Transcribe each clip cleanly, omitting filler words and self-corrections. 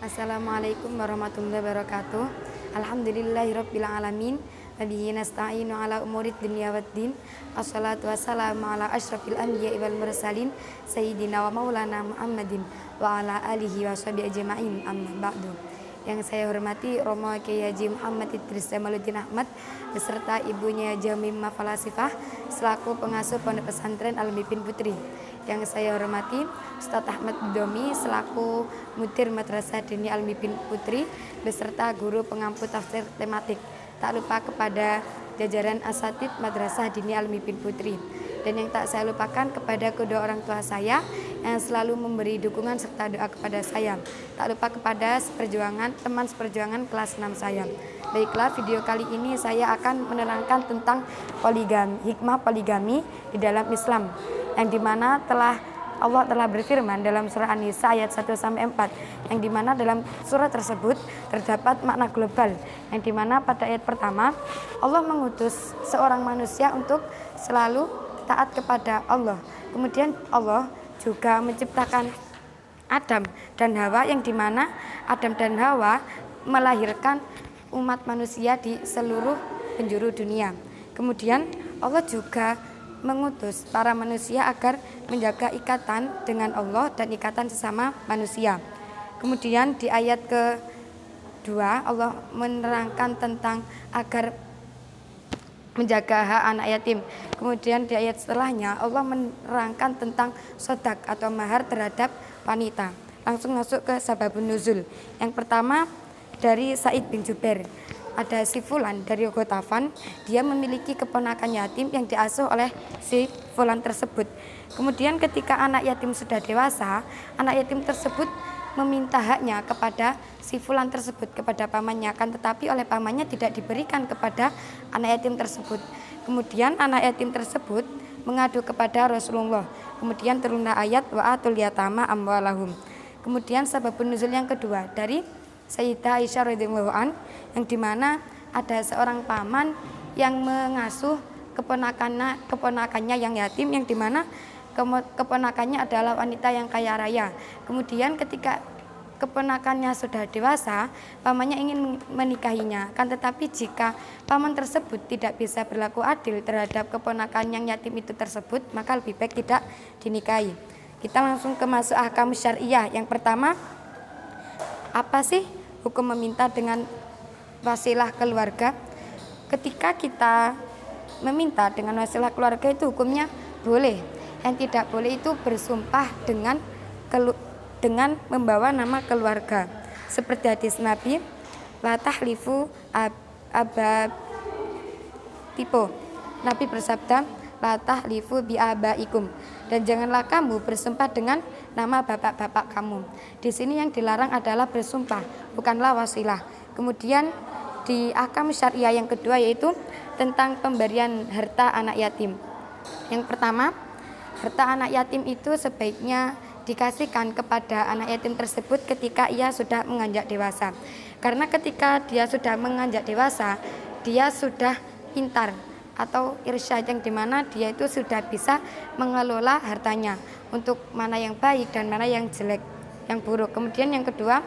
Assalamualaikum warahmatullahi wabarakatuh. Alhamdulillahirabbil alamin. Wabihi nasta'inu ala umurid dunya waddin. Assalatu wassalamu ala asyrafil anbiya'i wal mursalin sayyidina wa maulana Muhammadin wa ala alihi wa sahbihi ajma'in. Amma ba'du. Yang saya hormati Romo Kiai Haji Muhammad Idris Jamaluddin Ahmad beserta ibunya Jamim Falasifah selaku pengasuh Pondok Pesantren Al-Mipin Putri. Yang saya hormati Ustaz Ahmad Domi selaku mudir Madrasah Dini Al-Mipin Putri beserta guru pengampu tafsir tematik. Tak lupa kepada jajaran asatid Madrasah Dini Al-Mipin Putri. Dan yang tak saya lupakan kepada kedua orang tua saya yang selalu memberi dukungan serta doa kepada saya. Tak lupa kepada teman seperjuangan kelas 6 saya. Baiklah, video kali ini saya akan menerangkan tentang poligami, hikmah poligami di dalam Islam, yang dimana Allah telah berfirman dalam surah An-Nisa ayat 1-4, yang dimana dalam surah tersebut terdapat makna global, yang dimana pada ayat pertama Allah mengutus seorang manusia untuk selalu taat kepada Allah. Kemudian Allah juga menciptakan Adam dan Hawa, yang dimana Adam dan Hawa melahirkan umat manusia di seluruh penjuru dunia. Kemudian Allah juga mengutus para manusia agar menjaga ikatan dengan Allah dan ikatan sesama manusia. Kemudian di ayat kedua Allah menerangkan tentang agar menjaga hak anak yatim. Kemudian di ayat setelahnya Allah menerangkan tentang sodak atau mahar terhadap wanita. Langsung masuk ke sababun nuzul. Yang pertama dari Sa'id bin Jubair. Ada si Fulan dari Ghatafan, dia memiliki keponakan yatim yang diasuh oleh si Fulan tersebut. Kemudian ketika anak yatim sudah dewasa, anak yatim tersebut meminta haknya kepada si Fulan tersebut, kepada pamannya, kan tetapi oleh pamannya tidak diberikan kepada anak yatim tersebut. Kemudian anak yatim tersebut mengadu kepada Rasulullah. Kemudian turunlah ayat wa'atul yatama amwalahum. Kemudian sababun nuzul yang kedua dari Sayyidah Aisyah radhiyallahu an, yang dimana ada seorang paman yang mengasuh keponakannya yang yatim, yang dimana keponakannya adalah wanita yang kaya raya. Kemudian ketika keponakannya sudah dewasa, pamannya ingin menikahinya. Kan tetapi jika paman tersebut tidak bisa berlaku adil terhadap keponakan yang yatim itu tersebut, maka lebih baik tidak dinikahi. Kita langsung ke masuk ahkam syariah. Yang pertama, apa sih hukum meminta dengan wasilah keluarga? Ketika kita meminta dengan wasilah keluarga itu hukumnya boleh. Yang tidak boleh itu bersumpah dengan membawa nama keluarga. Seperti hadis Nabi, la tahlifu abatipo. Nabi bersabda, la tahlifu bi abaikum. Dan janganlah kamu bersumpah dengan nama bapak-bapak kamu. Di sini yang dilarang adalah bersumpah, bukanlah wasilah. Kemudian di ahkam syariah yang kedua yaitu tentang pemberian harta anak yatim. Yang pertama, harta anak yatim itu sebaiknya dikasihkan kepada anak yatim tersebut ketika ia sudah menginjak dewasa. Karena ketika dia sudah menginjak dewasa, dia sudah pintar atau irsyad, yang dimana dia itu sudah bisa mengelola hartanya untuk mana yang baik dan mana yang jelek, yang buruk. Kemudian yang kedua,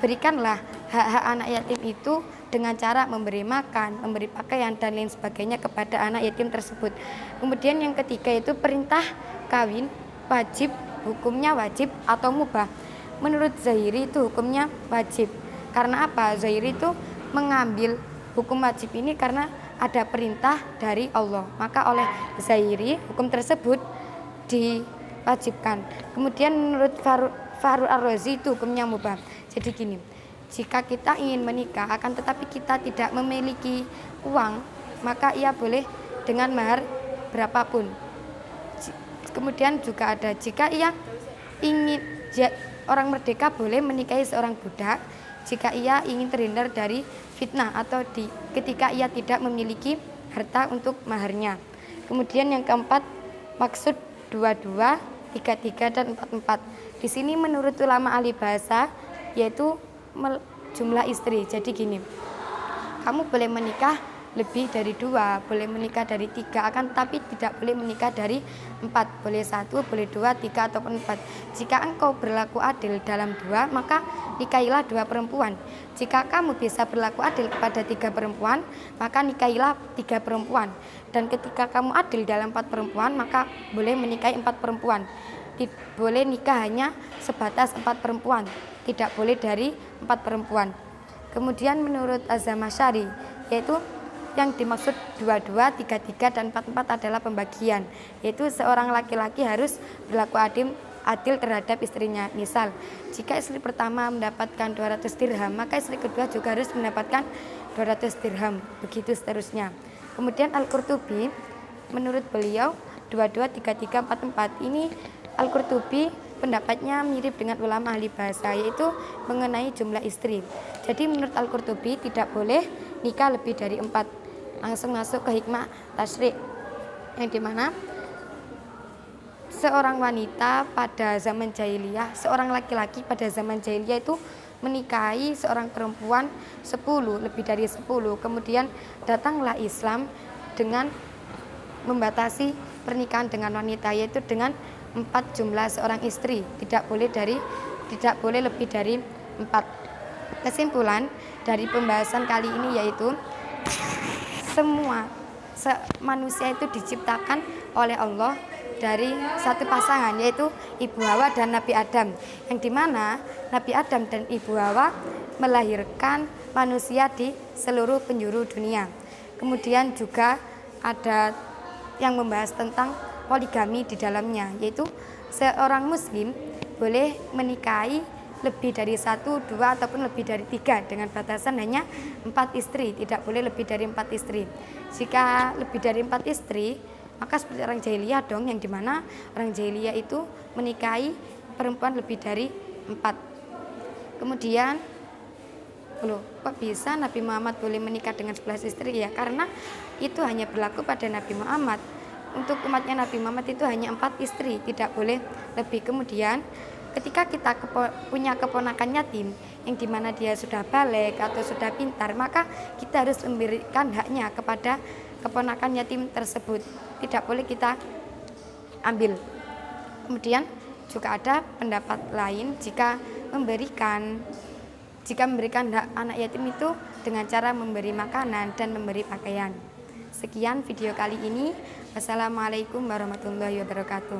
berikanlah hak-hak anak yatim itu dengan cara memberi makan, memberi pakaian dan lain sebagainya kepada anak yatim tersebut. Kemudian yang ketiga itu perintah kawin wajib, hukumnya wajib atau mubah. Menurut Zahiri itu hukumnya wajib. Karena apa? Zahiri itu mengambil hukum wajib ini karena ada perintah dari Allah, maka oleh Zahiri hukum tersebut diwajibkan. Kemudian menurut Farul Ar-Razi itu hukumnya mubah. Jadi gini, jika kita ingin menikah akan tetapi kita tidak memiliki uang, maka ia boleh dengan mahar berapapun. Kemudian juga ada jika ia ingin orang merdeka boleh menikahi seorang budak jika ia ingin terhindar dari fitnah atau ketika ia tidak memiliki harta untuk maharnya. Kemudian yang keempat, maksud 22, 33 dan 44. Di sini menurut ulama ahli bahasa yaitu jumlah istri. Jadi gini, kamu boleh menikah lebih dari 2, boleh menikah dari 3, akan tapi tidak boleh menikah dari 4, boleh 1, boleh 2, 3 ataupun 4. Jika engkau berlaku adil dalam 2, maka nikahilah 2 perempuan. Jika kamu bisa berlaku adil kepada 3 perempuan, maka nikahilah 3 perempuan. Dan ketika kamu adil dalam 4 perempuan, maka boleh menikahi 4 perempuan. Boleh nikah hanya sebatas 4 perempuan, tidak boleh dari 4 perempuan. Kemudian menurut Az-Zamakhsyari, yaitu yang dimaksud 22, 33, dan 44 adalah pembagian, yaitu seorang laki-laki harus berlaku adil terhadap istrinya. Misal, jika istri pertama mendapatkan 200 dirham, maka istri kedua juga harus mendapatkan 200 dirham, begitu seterusnya. Kemudian Al-Qurtubi, menurut beliau 22, 33, 44 ini Al-Qurtubi pendapatnya mirip dengan ulama ahli bahasa, yaitu mengenai jumlah istri. Jadi menurut Al-Qurtubi tidak boleh nikah lebih dari 4. Langsung masuk ke hikmah tasyri', yang dimana seorang wanita pada zaman jahiliyah, seorang laki-laki pada zaman jahiliyah itu menikahi seorang perempuan 10, lebih dari 10. Kemudian datanglah Islam dengan membatasi pernikahan dengan wanita, yaitu dengan 4 jumlah seorang istri, tidak boleh lebih dari 4. Kesimpulan dari pembahasan kali ini yaitu semua manusia itu diciptakan oleh Allah dari satu pasangan, yaitu Ibu Hawa dan Nabi Adam, yang dimana Nabi Adam dan Ibu Hawa melahirkan manusia di seluruh penjuru dunia. Kemudian juga ada yang membahas tentang poligami di dalamnya, yaitu seorang muslim boleh menikahi lebih dari 1, 2, ataupun lebih dari 3 dengan batasan hanya 4 istri, tidak boleh lebih dari 4 istri. Jika lebih dari 4 istri, maka seperti orang jahiliyah dong, yang dimana orang jahiliyah itu menikahi perempuan lebih dari 4. Kemudian kok bisa Nabi Muhammad boleh menikah dengan 11 istri? Ya karena itu hanya berlaku pada Nabi Muhammad. Untuk umatnya Nabi Muhammad itu hanya 4 istri, tidak boleh lebih. Kemudian ketika kita punya keponakan yatim yang dimana dia sudah balik atau sudah pintar, maka kita harus memberikan haknya kepada keponakan yatim tersebut, tidak boleh kita ambil. Kemudian juga ada pendapat lain, jika memberikan hak anak yatim itu dengan cara memberi makanan dan memberi pakaian. Sekian video kali ini. Wassalamualaikum warahmatullahi wabarakatuh.